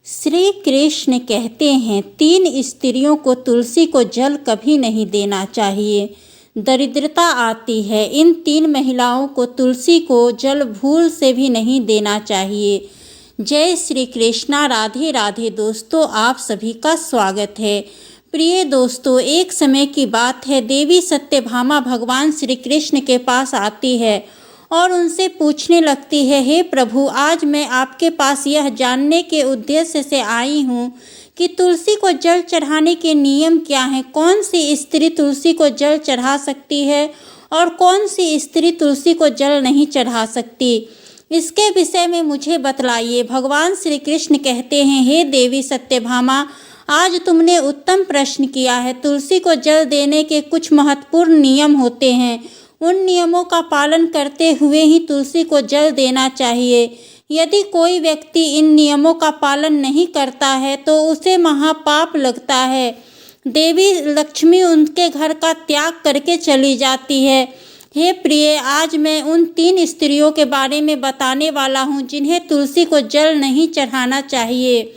श्री कृष्ण कहते हैं 3 स्त्रियों को तुलसी को जल कभी नहीं देना चाहिए। दरिद्रता आती है। इन 3 महिलाओं को तुलसी को जल भूल से भी नहीं देना चाहिए। जय श्री कृष्णा। राधे राधे। दोस्तों, आप सभी का स्वागत है। प्रिय दोस्तों, एक समय की बात है, देवी सत्यभामा भगवान श्री कृष्ण के पास आती है और उनसे पूछने लगती है, हे प्रभु, आज मैं आपके पास यह जानने के उद्देश्य से आई हूँ कि तुलसी को जल चढ़ाने के नियम क्या हैं। कौन सी स्त्री तुलसी को जल चढ़ा सकती है और कौन सी स्त्री तुलसी को जल नहीं चढ़ा सकती, इसके विषय में मुझे बतलाइए। भगवान श्री कृष्ण कहते हैं, हे देवी सत्यभामा, आज तुमने उत्तम प्रश्न किया है। तुलसी को जल देने के कुछ महत्वपूर्ण नियम होते हैं। उन नियमों का पालन करते हुए ही तुलसी को जल देना चाहिए। यदि कोई व्यक्ति इन नियमों का पालन नहीं करता है तो उसे महापाप लगता है। देवी लक्ष्मी उनके घर का त्याग करके चली जाती है। हे प्रिय, आज मैं उन 3 स्त्रियों के बारे में बताने वाला हूँ जिन्हें तुलसी को जल नहीं चढ़ाना चाहिए।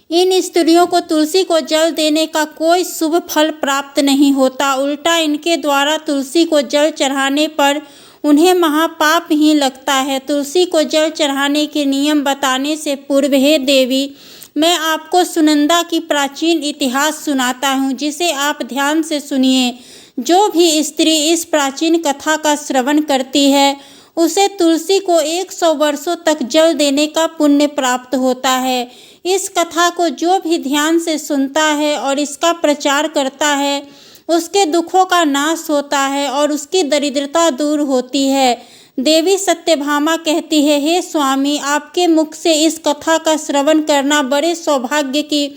इन स्त्रियों को तुलसी को जल देने का कोई शुभ फल प्राप्त नहीं होता, उल्टा इनके द्वारा तुलसी को जल चढ़ाने पर उन्हें महापाप ही लगता है। तुलसी को जल चढ़ाने के नियम बताने से पूर्व, हे देवी, मैं आपको सुनंदा की प्राचीन इतिहास सुनाता हूँ, जिसे आप ध्यान से सुनिए। जो भी स्त्री इस प्राचीन कथा का श्रवण करती है उसे तुलसी को 100 वर्षों तक जल देने का पुण्य प्राप्त होता है। इस कथा को जो भी ध्यान से सुनता है और इसका प्रचार करता है उसके दुखों का नाश होता है और उसकी दरिद्रता दूर होती है। देवी सत्यभामा कहती है, हे स्वामी, आपके मुख से इस कथा का श्रवण करना बड़े सौभाग्य की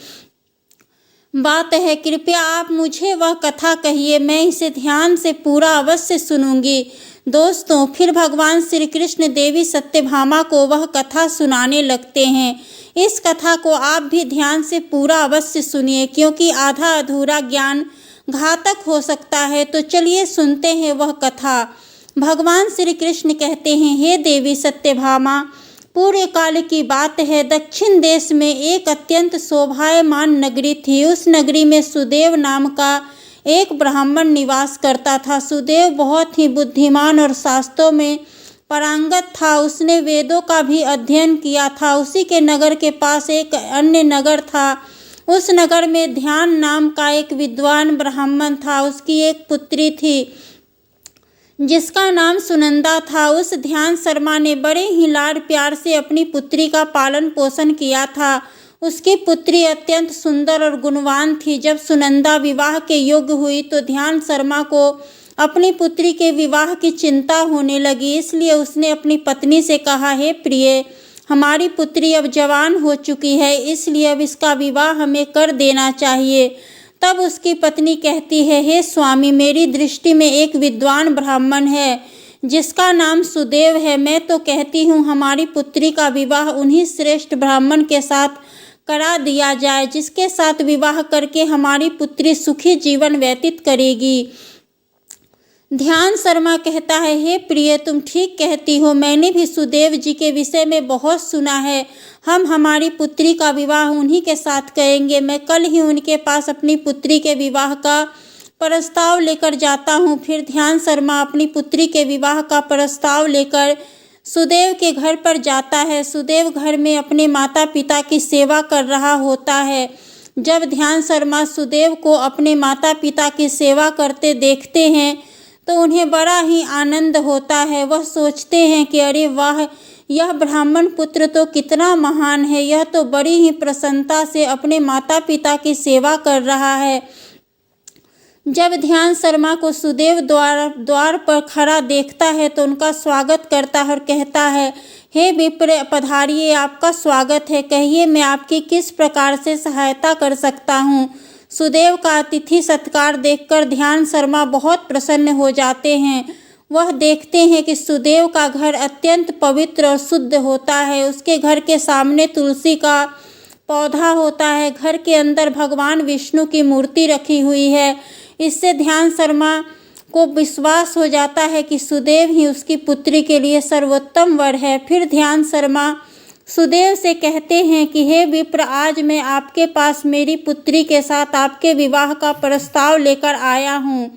बात है। कृपया आप मुझे वह कथा कहिए, मैं इसे ध्यान से पूरा अवश्य सुनूंगी। दोस्तों, फिर भगवान श्री कृष्ण देवी सत्यभामा को वह कथा सुनाने लगते हैं। इस कथा को आप भी ध्यान से पूरा अवश्य सुनिए, क्योंकि आधा अधूरा ज्ञान घातक हो सकता है। तो चलिए सुनते हैं वह कथा। भगवान श्री कृष्ण कहते हैं, हे देवी सत्यभामा, पूर्व काल की बात है, दक्षिण देश में एक अत्यंत शोभायमान नगरी थी। उस नगरी में सुदेव नाम का एक ब्राह्मण निवास करता था। सुदेव बहुत ही बुद्धिमान और शास्त्रों में पारंगत था। उसने वेदों का भी अध्ययन किया था। उसी के नगर के पास एक अन्य नगर था। उस नगर में ध्यान नाम का एक विद्वान ब्राह्मण था। उसकी एक पुत्री थी जिसका नाम सुनंदा था। उस ध्यान शर्मा ने बड़े ही लाड प्यार से अपनी पुत्री का पालन पोषण किया था। उसकी पुत्री अत्यंत सुंदर और गुणवान थी। जब सुनंदा विवाह के योग्य हुई तो ध्यान शर्मा को अपनी पुत्री के विवाह की चिंता होने लगी। इसलिए उसने अपनी पत्नी से कहा, हे प्रिय, हमारी पुत्री अब जवान हो चुकी है, इसलिए अब इसका विवाह हमें कर देना चाहिए। तब उसकी पत्नी कहती है, हे स्वामी, मेरी दृष्टि में एक विद्वान ब्राह्मण है जिसका नाम सुदेव है। मैं तो कहती हूँ हमारी पुत्री का विवाह उन्हीं श्रेष्ठ ब्राह्मण के साथ करा दिया जाए, जिसके साथ विवाह करके हमारी पुत्री सुखी जीवन व्यतीत करेगी। ध्यान शर्मा कहता है, हे प्रिय, तुम ठीक कहती हो। मैंने भी सुदेव जी के विषय में बहुत सुना है। हम हमारी पुत्री का विवाह उन्हीं के साथ करेंगे। मैं कल ही उनके पास अपनी पुत्री के विवाह का प्रस्ताव लेकर जाता हूँ। फिर ध्यान शर्मा अपनी पुत्री के विवाह का प्रस्ताव लेकर सुदेव के घर पर जाता है। सुदेव घर में अपने माता पिता की सेवा कर रहा होता है। जब ध्यान शर्मा सुदेव को अपने माता पिता की सेवा करते देखते हैं तो उन्हें बड़ा ही आनंद होता है। वह सोचते हैं कि अरे वाह, यह ब्राह्मण पुत्र तो कितना महान है। यह तो बड़ी ही प्रसन्नता से अपने माता पिता की सेवा कर रहा है। जब ध्यान शर्मा को सुदेव द्वार पर खड़ा देखता है तो उनका स्वागत करता है और कहता है, हे विप्र, पधारिए, आपका स्वागत है। कहिए, मैं आपकी किस प्रकार से सहायता कर सकता हूँ। सुदेव का अतिथि सत्कार देखकर ध्यान शर्मा बहुत प्रसन्न हो जाते हैं। वह देखते हैं कि सुदेव का घर अत्यंत पवित्र और शुद्ध होता है। उसके घर के सामने तुलसी का पौधा होता है। घर के अंदर भगवान विष्णु की मूर्ति रखी हुई है। इससे ध्यान शर्मा को विश्वास हो जाता है कि सुदेव ही उसकी पुत्री के लिए सर्वोत्तम वर है। फिर ध्यान शर्मा सुदेव से कहते हैं कि हे विप्र, आज मैं आपके पास मेरी पुत्री के साथ आपके विवाह का प्रस्ताव लेकर आया हूँ।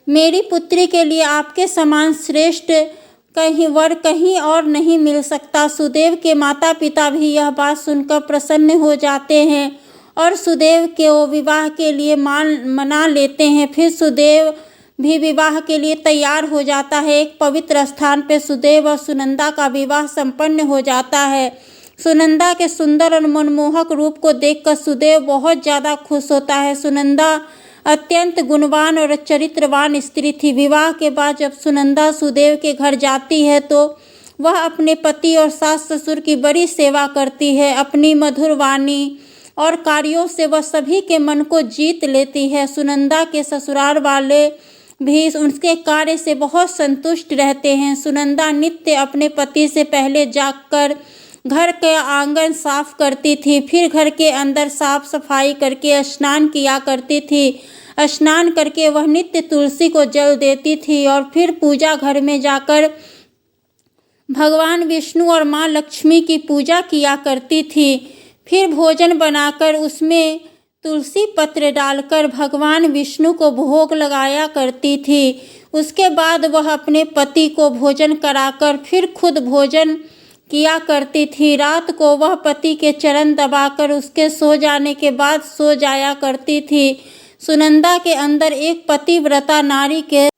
मेरी पुत्री के लिए आपके समान श्रेष्ठ कहीं और नहीं मिल सकता। सुदेव के माता पिता भी यह बात सुनकर प्रसन्न हो जाते हैं और सुदेव के वो विवाह के लिए मना लेते हैं। फिर सुदेव भी विवाह के लिए तैयार हो जाता है। एक पवित्र स्थान पर सुदेव और सुनंदा का विवाह संपन्न हो जाता है। सुनंदा के सुंदर और मनमोहक रूप को देखकर सुदेव बहुत ज़्यादा खुश होता है। सुनंदा अत्यंत गुणवान और चरित्रवान स्त्री थी। विवाह के बाद जब सुनंदा सुदेव के घर जाती है तो वह अपने पति और सास ससुर की बड़ी सेवा करती है। अपनी मधुर वाणी और कार्यों से वह सभी के मन को जीत लेती है। सुनंदा के ससुराल वाले भी उनके कार्य से बहुत संतुष्ट रहते हैं। सुनंदा नित्य अपने पति से पहले जाकर घर का आंगन साफ करती थी, फिर घर के अंदर साफ सफाई करके स्नान किया करती थी। स्नान करके वह नित्य तुलसी को जल देती थी और फिर पूजा घर में जाकर भगवान विष्णु और माँ लक्ष्मी की पूजा किया करती थी। फिर भोजन बनाकर उसमें तुलसी पत्र डालकर भगवान विष्णु को भोग लगाया करती थी। उसके बाद वह अपने पति को भोजन कराकर फिर खुद भोजन किया करती थी। रात को वह पति के चरण दबाकर उसके सो जाने के बाद सो जाया करती थी। सुनंदा के अंदर एक पतिव्रता नारी के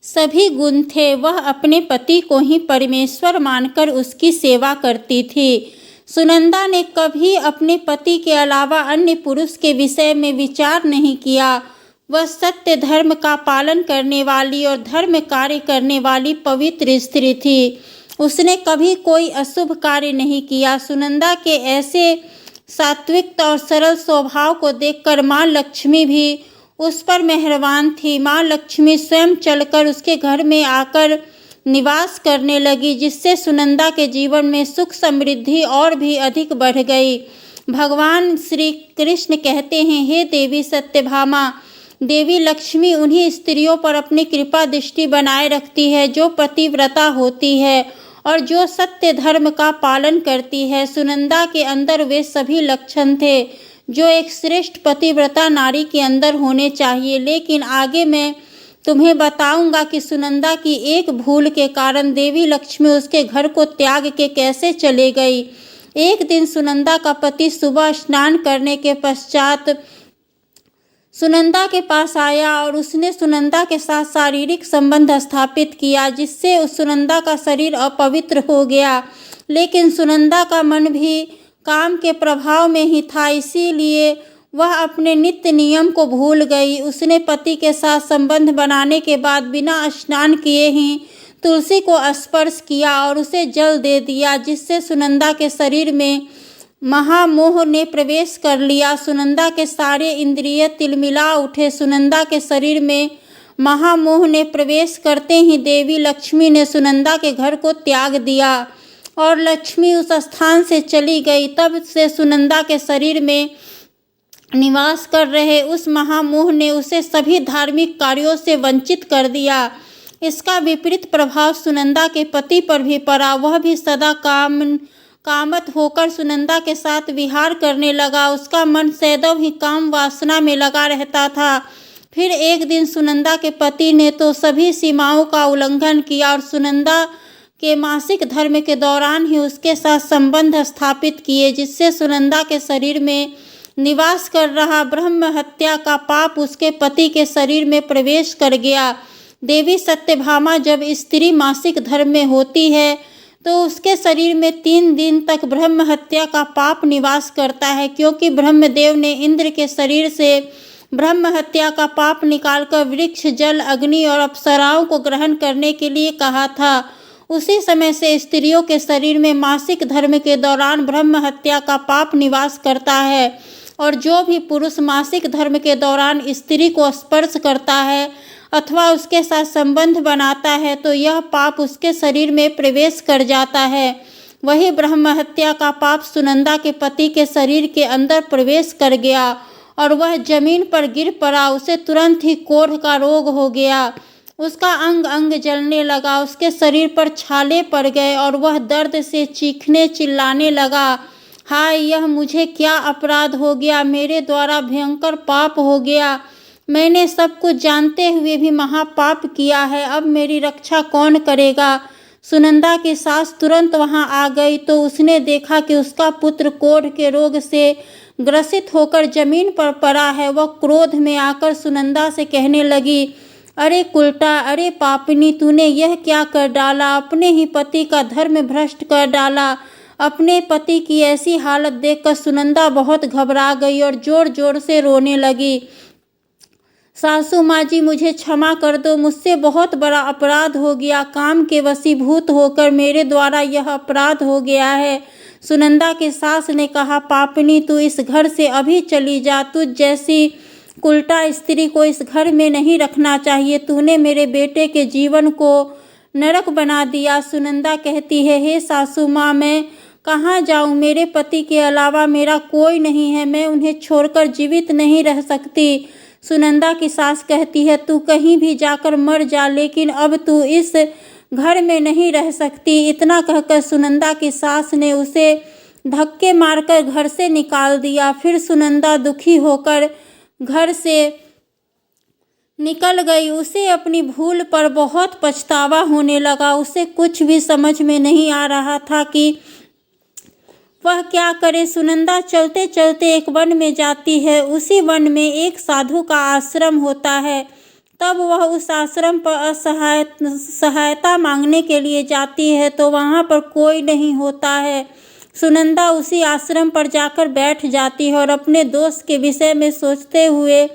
सभी गुण थे। वह अपने पति को ही परमेश्वर मानकर उसकी सेवा करती थी। सुनंदा ने कभी अपने पति के अलावा अन्य पुरुष के विषय में विचार नहीं किया। वह सत्य धर्म का पालन करने वाली और धर्म कार्य करने वाली पवित्र स्त्री थी। उसने कभी कोई अशुभ कार्य नहीं किया। सुनंदा के ऐसे सात्विक और सरल स्वभाव को देखकर माँ लक्ष्मी भी उस पर मेहरबान थी। माँ लक्ष्मी स्वयं चलकर उसके घर में आकर निवास करने लगी, जिससे सुनंदा के जीवन में सुख समृद्धि और भी अधिक बढ़ गई। भगवान श्री कृष्ण कहते हैं, हे देवी सत्यभामा, देवी लक्ष्मी उन्हीं स्त्रियों पर अपनी कृपा दृष्टि बनाए रखती है जो पतिव्रता होती है और जो सत्य धर्म का पालन करती है। सुनंदा के अंदर वे सभी लक्षण थे जो एक श्रेष्ठ पतिव्रता नारी के अंदर होने चाहिए। लेकिन आगे मैं तुम्हें बताऊंगा कि सुनंदा की एक भूल के कारण देवी लक्ष्मी उसके घर को त्याग के कैसे चले गई। एक दिन सुनंदा का पति सुबह स्नान करने के पश्चात सुनंदा के पास आया और उसने सुनंदा के साथ शारीरिक संबंध स्थापित किया, जिससे उस सुनंदा का शरीर अपवित्र हो गया। लेकिन सुनंदा का मन भी काम के प्रभाव में ही था, इसीलिए वह अपने नित्य नियम को भूल गई। उसने पति के साथ संबंध बनाने के बाद बिना स्नान किए ही तुलसी को स्पर्श किया और उसे जल दे दिया, जिससे सुनंदा के शरीर में महामोह ने प्रवेश कर लिया। सुनंदा के सारे इंद्रिय तिलमिला उठे। सुनंदा के शरीर में महामोह ने प्रवेश करते ही देवी लक्ष्मी ने सुनंदा के घर को त्याग दिया और लक्ष्मी उस स्थान से चली गई। तब से सुनंदा के शरीर में निवास कर रहे उस महामोह ने उसे सभी धार्मिक कार्यों से वंचित कर दिया। इसका विपरीत प्रभाव सुनंदा के पति पर भी पड़ा। वह भी सदा कामत होकर सुनंदा के साथ विहार करने लगा। उसका मन सदैव ही काम वासना में लगा रहता था। फिर एक दिन सुनंदा के पति ने तो सभी सीमाओं का उल्लंघन किया और सुनंदा के मासिक धर्म के दौरान ही उसके साथ संबंध स्थापित किए, जिससे सुनंदा के शरीर में निवास कर रहा ब्रह्म हत्या का पाप उसके पति के शरीर में प्रवेश कर गया। देवी सत्यभामा, जब स्त्री मासिक धर्म में होती है तो उसके शरीर में 3 दिन तक ब्रह्म हत्या का पाप निवास करता है, क्योंकि ब्रह्मदेव ने इंद्र के शरीर से ब्रह्म हत्या का पाप निकालकर वृक्ष, जल, अग्नि और अप्सराओं को ग्रहण करने के लिए कहा था। उसी समय से स्त्रियों के शरीर में मासिक धर्म के दौरान ब्रह्म हत्या का पाप निवास करता है और जो भी पुरुष मासिक धर्म के दौरान स्त्री को स्पर्श करता है अथवा उसके साथ संबंध बनाता है तो यह पाप उसके शरीर में प्रवेश कर जाता है। वही ब्रह्म हत्या का पाप सुनंदा के पति के शरीर के अंदर प्रवेश कर गया और वह जमीन पर गिर पड़ा। उसे तुरंत ही कोढ़ का रोग हो गया उसका अंग अंग जलने लगा, उसके शरीर पर छाले पड़ गए और वह दर्द से चीखने चिल्लाने लगा। हाय, यह मुझे क्या अपराध हो गया, मेरे द्वारा भयंकर पाप हो गया। मैंने सब कुछ जानते हुए भी महापाप किया है, अब मेरी रक्षा कौन करेगा। सुनंदा की सास तुरंत वहां आ गई तो उसने देखा कि उसका पुत्र कोढ़ के रोग से ग्रसित होकर जमीन पर पड़ा है। वह क्रोध में आकर सुनंदा से कहने लगी, अरे कुलटा, अरे पापिनी, तूने यह क्या कर डाला, अपने ही पति का धर्म भ्रष्ट कर डाला। अपने पति की ऐसी हालत देखकर सुनंदा बहुत घबरा गई और जोर जोर से रोने लगी। सासू माँ जी, मुझे क्षमा कर दो, मुझसे बहुत बड़ा अपराध हो गया, काम के वशीभूत होकर मेरे द्वारा यह अपराध हो गया है। सुनंदा की सास ने कहा, पापिनी, तू इस घर से अभी चली जा, तुझ जैसी कुलटा स्त्री को इस घर में नहीं रखना चाहिए, तूने मेरे बेटे के जीवन को नरक बना दिया। सुनंदा कहती है, हे सासू माँ, मैं कहाँ जाऊँ, मेरे पति के अलावा मेरा कोई नहीं है, मैं उन्हें छोड़कर जीवित नहीं रह सकती। सुनंदा की सास कहती है, तू कहीं भी जाकर मर जा, लेकिन अब तू इस घर में नहीं रह सकती। इतना कहकर सुनंदा की सास ने उसे धक्के मारकर घर से निकाल दिया। फिर सुनंदा दुखी होकर घर से निकल गई। उसे अपनी भूल पर बहुत पछतावा होने लगा। उसे कुछ भी समझ में नहीं आ रहा था कि वह क्या करे। सुनंदा चलते चलते एक वन में जाती है। उसी वन में एक साधु का आश्रम होता है। तब वह उस आश्रम पर सहायता मांगने के लिए जाती है तो वहाँ पर कोई नहीं होता है। सुनंदा उसी आश्रम पर जाकर बैठ जाती है और अपने दोस्त के विषय में सोचते हुए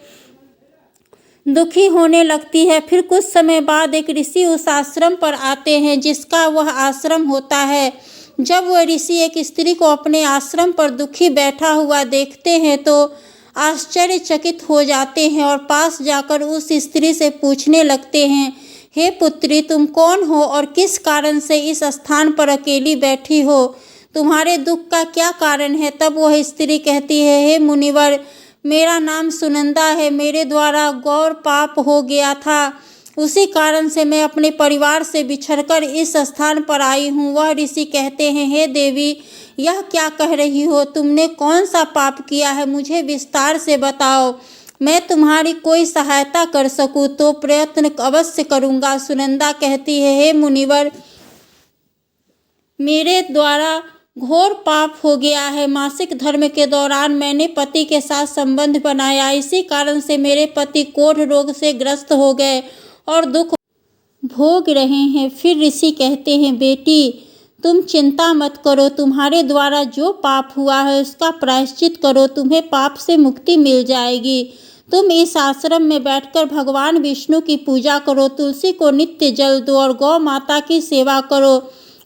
दुखी होने लगती है। फिर कुछ समय बाद एक ऋषि उस आश्रम पर आते हैं जिसका वह आश्रम होता है। जब वह ऋषि एक स्त्री को अपने आश्रम पर दुखी बैठा हुआ देखते हैं तो आश्चर्यचकित हो जाते हैं और पास जाकर उस स्त्री से पूछने लगते हैं, हे पुत्री, तुम कौन हो और किस कारण से इस स्थान पर अकेली बैठी हो? तुम्हारे दुख का क्या कारण है? तब वह स्त्री कहती है, हे मुनिवर, मेरा नाम सुनंदा है, मेरे द्वारा घोर पाप हो गया था, उसी कारण से मैं अपने परिवार से बिछड़कर इस स्थान पर आई हूँ। वह ऋषि कहते हैं, हे देवी, यह क्या कह रही हो? तुमने कौन सा पाप किया है? मुझे विस्तार से बताओ, मैं तुम्हारी कोई सहायता कर सकूँ तो प्रयत्न अवश्य करूँगा। सुनंदा कहती है, हे मुनिवर, मेरे द्वारा घोर पाप हो गया है। मासिक धर्म के दौरान मैंने पति के साथ संबंध बनाया, इसी कारण से मेरे पति कोढ़ रोग से ग्रस्त हो गए और दुख भोग रहे हैं। फिर ऋषि कहते हैं, बेटी, तुम चिंता मत करो, तुम्हारे द्वारा जो पाप हुआ है उसका प्रायश्चित करो, तुम्हें पाप से मुक्ति मिल जाएगी। तुम इस आश्रम में बैठकर भगवान विष्णु की पूजा करो, तुलसी को नित्य जल दो और गौ माता की सेवा करो,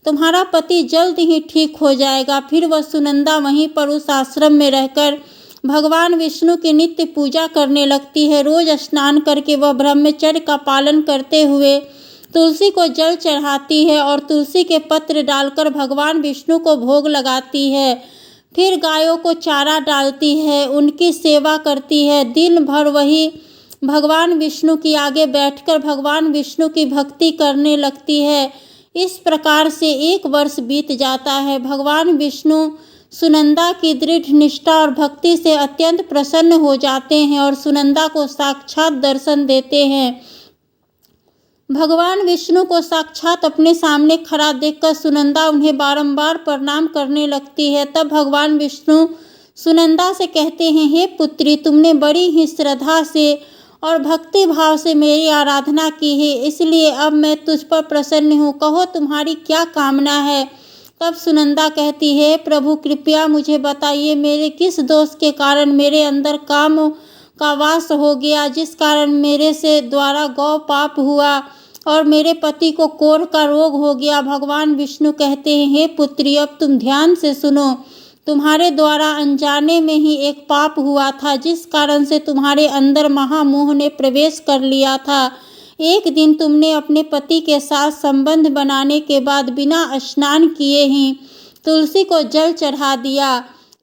तुम्हारा पति जल्द ही ठीक हो जाएगा। फिर वह सुनंदा वहीं पर उस आश्रम में रहकर भगवान विष्णु की नित्य पूजा करने लगती है। रोज स्नान करके वह ब्रह्मचर्य का पालन करते हुए तुलसी को जल चढ़ाती है और तुलसी के पत्र डालकर भगवान विष्णु को भोग लगाती है। फिर गायों को चारा डालती है, उनकी सेवा करती है। दिन भर वही भगवान विष्णु के आगे बैठकर भगवान विष्णु की भक्ति करने लगती है। इस प्रकार से 1 वर्ष बीत जाता है। भगवान विष्णु सुनंदा की दृढ़ निष्ठा और भक्ति से अत्यंत प्रसन्न हो जाते हैं और सुनंदा को साक्षात दर्शन देते हैं। भगवान विष्णु को साक्षात अपने सामने खड़ा देखकर सुनंदा उन्हें बारंबार प्रणाम करने लगती है। तब भगवान विष्णु सुनंदा से कहते हैं, हे पुत्री, तुमने बड़ी ही श्रद्धा से और भक्ति भाव से मेरी आराधना की है, इसलिए अब मैं तुझ पर प्रसन्न हूँ। कहो, तुम्हारी क्या कामना है? तब सुनंदा कहती है, प्रभु, कृपया मुझे बताइए, मेरे किस दोष के कारण मेरे अंदर काम का वास हो गया, जिस कारण मेरे से द्वारा गौ पाप हुआ और मेरे पति को कोढ़ का रोग हो गया। भगवान विष्णु कहते हैं, हे पुत्री, अब तुम ध्यान से सुनो, तुम्हारे द्वारा अनजाने में ही एक पाप हुआ था, जिस कारण से तुम्हारे अंदर महामोह ने प्रवेश कर लिया था। एक दिन तुमने अपने पति के साथ संबंध बनाने के बाद बिना स्नान किए ही तुलसी को जल चढ़ा दिया।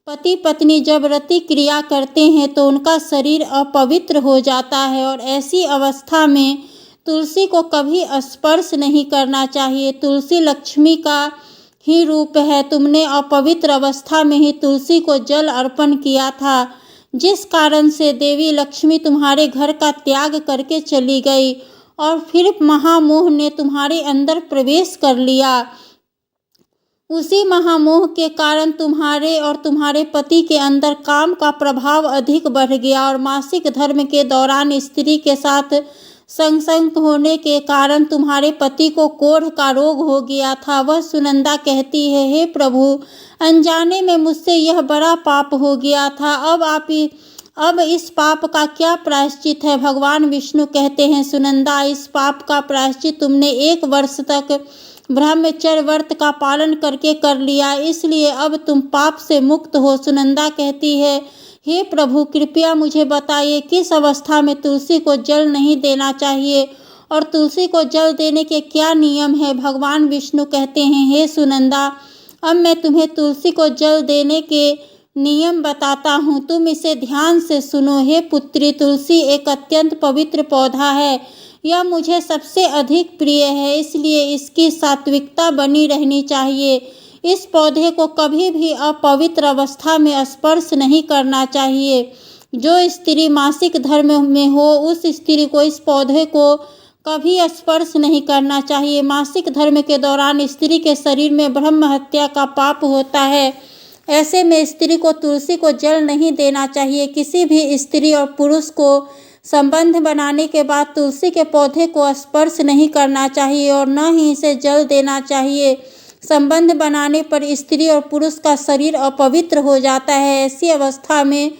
पति पत्नी जब रति क्रिया करते हैं तो उनका शरीर अपवित्र हो जाता है और ऐसी अवस्था में तुलसी को कभी स्पर्श नहीं करना चाहिए। तुलसी लक्ष्मी का ही रूप है। तुमने अपवित्र अवस्था में ही तुलसी को जल अर्पण किया था, जिस कारण से देवी लक्ष्मी तुम्हारे घर का त्याग करके चली गई और फिर महामोह ने तुम्हारे अंदर प्रवेश कर लिया। उसी महामोह के कारण तुम्हारे और तुम्हारे पति के अंदर काम का प्रभाव अधिक बढ़ गया और मासिक धर्म के दौरान स्त्री के साथ संसर्ग होने के कारण तुम्हारे पति को कोढ़ का रोग हो गया था। वह सुनंदा कहती है, हे प्रभु, अनजाने में मुझसे यह बड़ा पाप हो गया था। अब इस पाप का क्या प्रायश्चित है? भगवान विष्णु कहते हैं, सुनंदा, इस पाप का प्रायश्चित तुमने 1 वर्ष तक ब्रह्मचर्य व्रत का पालन करके कर लिया, इसलिए अब तुम पाप से मुक्त हो। सुनंदा कहती है, हे प्रभु, कृपया मुझे बताइए किस अवस्था में तुलसी को जल नहीं देना चाहिए और तुलसी को जल देने के क्या नियम है? भगवान विष्णु कहते हैं, हे सुनंदा, अब मैं तुम्हें तुलसी को जल देने के नियम बताता हूँ, तुम इसे ध्यान से सुनो। हे पुत्री, तुलसी एक अत्यंत पवित्र पौधा है। यह मुझे सबसे अधिक प्रिय है, इसलिए इसकी सात्विकता बनी रहनी चाहिए। इस पौधे को कभी भी अपवित्र अवस्था में स्पर्श नहीं करना चाहिए। जो स्त्री मासिक धर्म में हो, उस स्त्री को इस पौधे को कभी स्पर्श नहीं करना चाहिए। मासिक धर्म के दौरान स्त्री के शरीर में ब्रह्म हत्या का पाप होता है। ऐसे में स्त्री को तुलसी को जल नहीं देना चाहिए। किसी भी स्त्री और पुरुष को संबंध बनाने के बाद तुलसी के पौधे को स्पर्श नहीं करना चाहिए और न ही इसे जल देना चाहिए। संबंध बनाने पर स्त्री और पुरुष का शरीर अपवित्र हो जाता है। ऐसी अवस्था में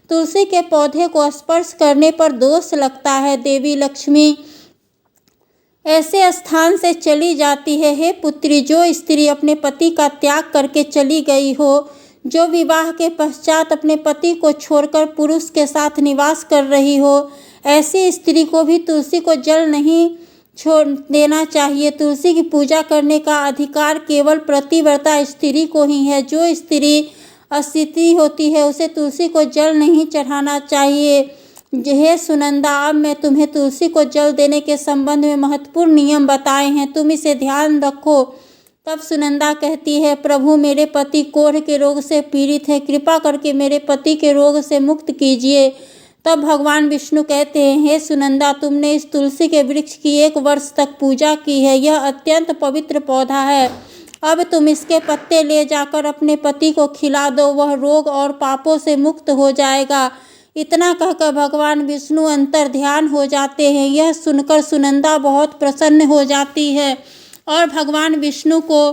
तुलसी के पौधे को स्पर्श करने पर दोष लगता है। देवी लक्ष्मी ऐसे स्थान से चली जाती है। हे पुत्री, जो स्त्री अपने पति का त्याग करके चली गई हो, जो विवाह के पश्चात अपने पति को छोड़कर पुरुष के साथ निवास कर रही हो, ऐसी स्त्री को भी तुलसी को जल नहीं छोड़ देना चाहिए। तुलसी की पूजा करने का अधिकार केवल प्रतिव्रता स्त्री को ही है। जो स्त्री अस्तित्व होती है, उसे तुलसी को जल नहीं चढ़ाना चाहिए। हे सुनंदा, अब मैं तुम्हें तुलसी को जल देने के संबंध में महत्वपूर्ण नियम बताए हैं, तुम इसे ध्यान रखो। तब सुनंदा कहती है, प्रभु, मेरे पति कोढ़ के रोग से पीड़ित है, कृपा करके मेरे पति के रोग से मुक्त कीजिए। तब भगवान विष्णु कहते हैं, हे सुनंदा, तुमने इस तुलसी के वृक्ष की 1 वर्ष तक पूजा की है। यह अत्यंत पवित्र पौधा है। अब तुम इसके पत्ते ले जाकर अपने पति को खिला दो, वह रोग और पापों से मुक्त हो जाएगा। इतना कहकर भगवान विष्णु अंतर ध्यान हो जाते हैं। यह सुनकर सुनंदा बहुत प्रसन्न हो जाती है और भगवान विष्णु को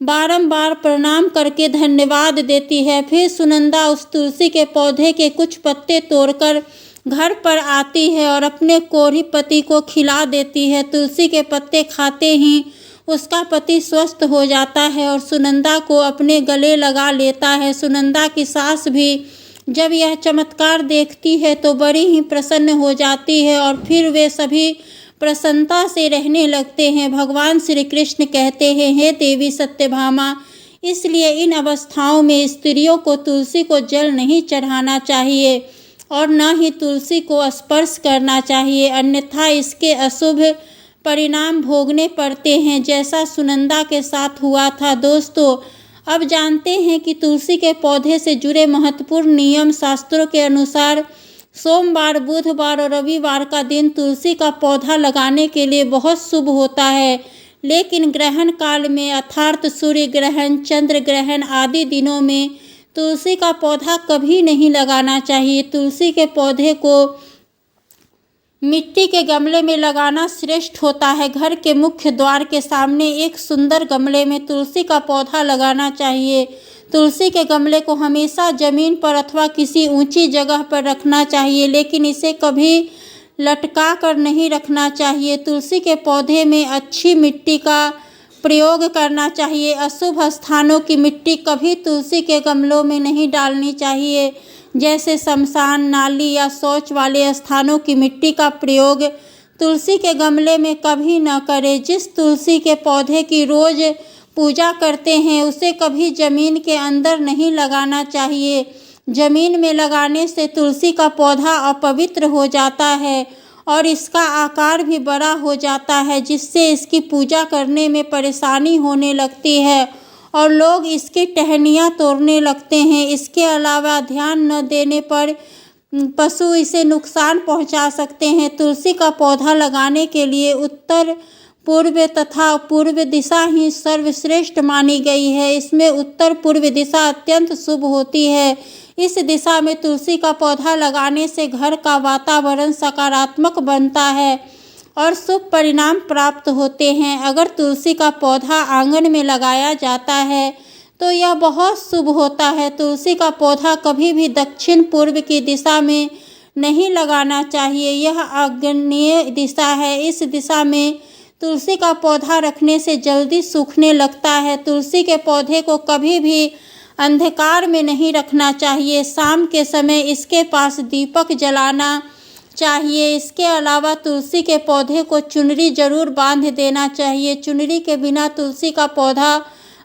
बारंबार प्रणाम करके धन्यवाद देती है। फिर सुनंदा उस तुलसी के पौधे के कुछ पत्ते तोड़कर घर पर आती है और अपने कोढ़ी पति को खिला देती है। तुलसी के पत्ते खाते ही उसका पति स्वस्थ हो जाता है और सुनंदा को अपने गले लगा लेता है। सुनंदा की सास भी जब यह चमत्कार देखती है तो बड़ी ही प्रसन्न हो जाती है और फिर वे सभी प्रसन्नता से रहने लगते हैं। भगवान श्री कृष्ण कहते हैं, हे देवी सत्यभामा, इसलिए इन अवस्थाओं में स्त्रियों को तुलसी को जल नहीं चढ़ाना चाहिए और न ही तुलसी को स्पर्श करना चाहिए, अन्यथा इसके अशुभ परिणाम भोगने पड़ते हैं, जैसा सुनंदा के साथ हुआ था। दोस्तों, अब जानते हैं कि तुलसी के पौधे से जुड़े महत्वपूर्ण नियम। शास्त्रों के अनुसार सोमवार, बुधवार और रविवार का दिन तुलसी का पौधा लगाने के लिए बहुत शुभ होता है, लेकिन ग्रहण काल में अर्थात सूर्य ग्रहण, चंद्र ग्रहण आदि दिनों में तुलसी का पौधा कभी नहीं लगाना चाहिए। तुलसी के पौधे को मिट्टी के गमले में लगाना श्रेष्ठ होता है। घर के मुख्य द्वार के सामने एक सुंदर गमले में तुलसी का पौधा लगाना चाहिए। तुलसी के गमले को हमेशा जमीन पर अथवा किसी ऊंची जगह पर रखना चाहिए, लेकिन इसे कभी लटका कर नहीं रखना चाहिए। तुलसी के पौधे में अच्छी मिट्टी का प्रयोग करना चाहिए। अशुभ स्थानों की मिट्टी कभी तुलसी के गमलों में नहीं डालनी चाहिए, जैसे शमशान, नाली या शौच वाले स्थानों की मिट्टी का प्रयोग तुलसी के गमले में कभी न करें। जिस तुलसी के पौधे की रोज पूजा करते हैं, उसे कभी जमीन के अंदर नहीं लगाना चाहिए। जमीन में लगाने से तुलसी का पौधा अपवित्र हो जाता है और इसका आकार भी बड़ा हो जाता है, जिससे इसकी पूजा करने में परेशानी होने लगती है और लोग इसकी टहनियाँ तोड़ने लगते हैं। इसके अलावा ध्यान न देने पर पशु इसे नुकसान पहुंचा सकते हैं। तुलसी का पौधा लगाने के लिए उत्तर, पूर्व तथा पूर्व दिशा ही सर्वश्रेष्ठ मानी गई है। इसमें उत्तर पूर्व दिशा अत्यंत शुभ होती है। इस दिशा में तुलसी का पौधा लगाने से घर का वातावरण सकारात्मक बनता है और शुभ परिणाम प्राप्त होते हैं। अगर तुलसी का पौधा आंगन में लगाया जाता है तो यह बहुत शुभ होता है। तुलसी का पौधा कभी भी दक्षिण पूर्व की दिशा में नहीं लगाना चाहिए, यह आग्नेय दिशा है। इस दिशा में तुलसी का पौधा रखने से जल्दी सूखने लगता है। तुलसी के पौधे को कभी भी अंधकार में नहीं रखना चाहिए। शाम के समय इसके पास दीपक जलाना चाहिए। इसके अलावा तुलसी के पौधे को चुनरी जरूर बांध देना चाहिए। चुनरी के बिना तुलसी का पौधा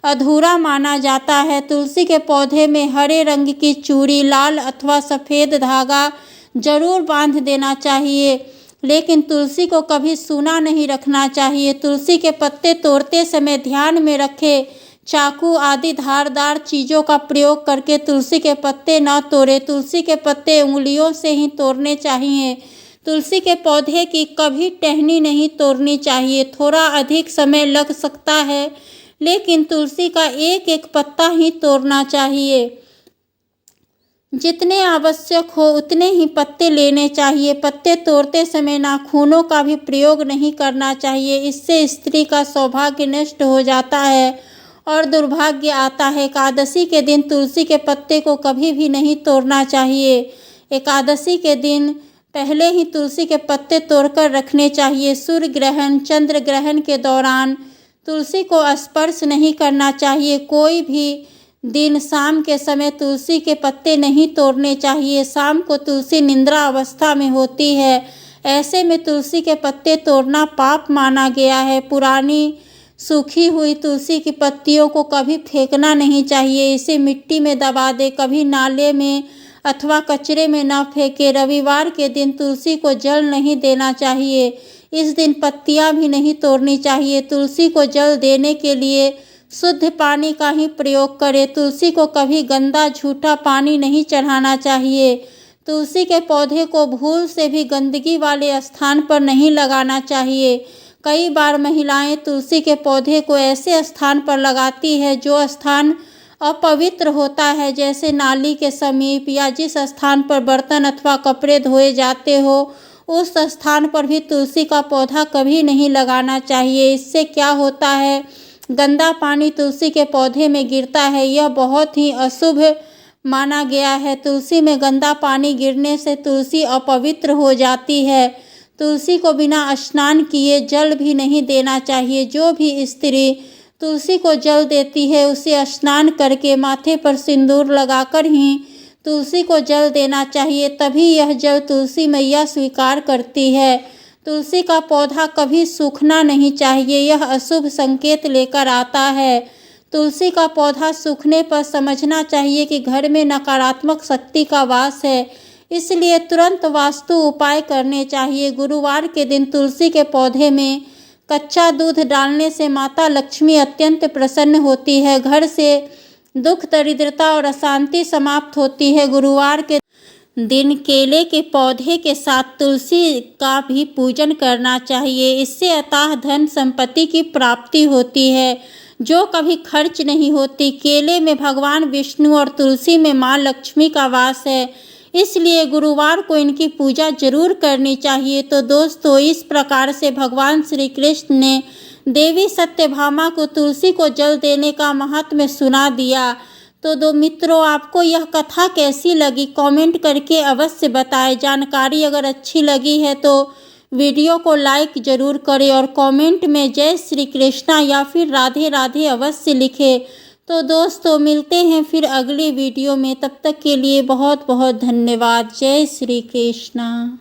अधूरा माना जाता है। तुलसी के पौधे में हरे रंग की चूड़ी, लाल अथवा सफ़ेद धागा जरूर बांध देना चाहिए, लेकिन तुलसी को कभी सूना नहीं रखना चाहिए। तुलसी के पत्ते तोड़ते समय ध्यान में रखें, चाकू आदि धारदार चीज़ों का प्रयोग करके तुलसी के पत्ते न तोड़ें। तुलसी के पत्ते उंगलियों से ही तोड़ने चाहिए। तुलसी के पौधे की कभी टहनी नहीं तोड़नी चाहिए। थोड़ा अधिक समय लग सकता है, लेकिन तुलसी का एक एक पत्ता ही तोड़ना चाहिए। जितने आवश्यक हो उतने ही पत्ते लेने चाहिए। पत्ते तोड़ते समय नाखूनों का भी प्रयोग नहीं करना चाहिए। इससे स्त्री का सौभाग्य नष्ट हो जाता है और दुर्भाग्य आता है। एकादशी के दिन तुलसी के पत्ते को कभी भी नहीं तोड़ना चाहिए। एकादशी के दिन पहले ही तुलसी के पत्ते तोड़कर रखने चाहिए। सूर्य ग्रहण, चंद्र ग्रहण के दौरान तुलसी को स्पर्श नहीं करना चाहिए। कोई भी दिन शाम के समय तुलसी के पत्ते नहीं तोड़ने चाहिए। शाम को तुलसी निद्रा अवस्था में होती है, ऐसे में तुलसी के पत्ते तोड़ना पाप माना गया है। पुरानी सूखी हुई तुलसी की पत्तियों को कभी फेंकना नहीं चाहिए। इसे मिट्टी में दबा दे, कभी नाले में अथवा कचरे में न फेंके। रविवार के दिन तुलसी को जल नहीं देना चाहिए। इस दिन पत्तियां भी नहीं तोड़नी चाहिए। तुलसी को जल देने के लिए शुद्ध पानी का ही प्रयोग करें। तुलसी को कभी गंदा झूठा पानी नहीं चढ़ाना चाहिए। तुलसी के पौधे को भूल से भी गंदगी वाले स्थान पर नहीं लगाना चाहिए। कई बार महिलाएं तुलसी के पौधे को ऐसे स्थान पर लगाती है जो स्थान अपवित्र होता है, जैसे नाली के समीप या जिस स्थान पर बर्तन अथवा कपड़े धोए जाते हो, उस स्थान पर भी तुलसी का पौधा कभी नहीं लगाना चाहिए। इससे क्या होता है, गंदा पानी तुलसी के पौधे में गिरता है, यह बहुत ही अशुभ माना गया है। तुलसी में गंदा पानी गिरने से तुलसी अपवित्र हो जाती है। तुलसी को बिना स्नान किए जल भी नहीं देना चाहिए। जो भी स्त्री तुलसी को जल देती है उसे स्नान करके माथे पर सिंदूर लगाकर ही तुलसी को जल देना चाहिए, तभी यह जल तुलसी मैया स्वीकार करती है। तुलसी का पौधा कभी सूखना नहीं चाहिए, यह अशुभ संकेत लेकर आता है। तुलसी का पौधा सूखने पर समझना चाहिए कि घर में नकारात्मक शक्ति का वास है, इसलिए तुरंत वास्तु उपाय करने चाहिए। गुरुवार के दिन तुलसी के पौधे में कच्चा दूध डालने से माता लक्ष्मी अत्यंत प्रसन्न होती है। घर से दुख, दरिद्रता और अशांति समाप्त होती है। गुरुवार के दिन केले के पौधे के साथ तुलसी का भी पूजन करना चाहिए। इससे अथाह धन संपत्ति की प्राप्ति होती है जो कभी खर्च नहीं होती। केले में भगवान विष्णु और तुलसी में माँ लक्ष्मी का वास है, इसलिए गुरुवार को इनकी पूजा जरूर करनी चाहिए। तो दोस्तों, इस प्रकार से भगवान श्री कृष्ण ने देवी सत्यभामा को तुलसी को जल देने का महात्म्य सुना दिया। तो मित्रों, आपको यह कथा कैसी लगी कमेंट करके अवश्य बताएं। जानकारी अगर अच्छी लगी है तो वीडियो को लाइक ज़रूर करें और कमेंट में जय श्री कृष्णा या फिर राधे राधे अवश्य लिखें। तो दोस्तों, मिलते हैं फिर अगली वीडियो में। तब तक के लिए बहुत बहुत धन्यवाद। जय श्री कृष्णा।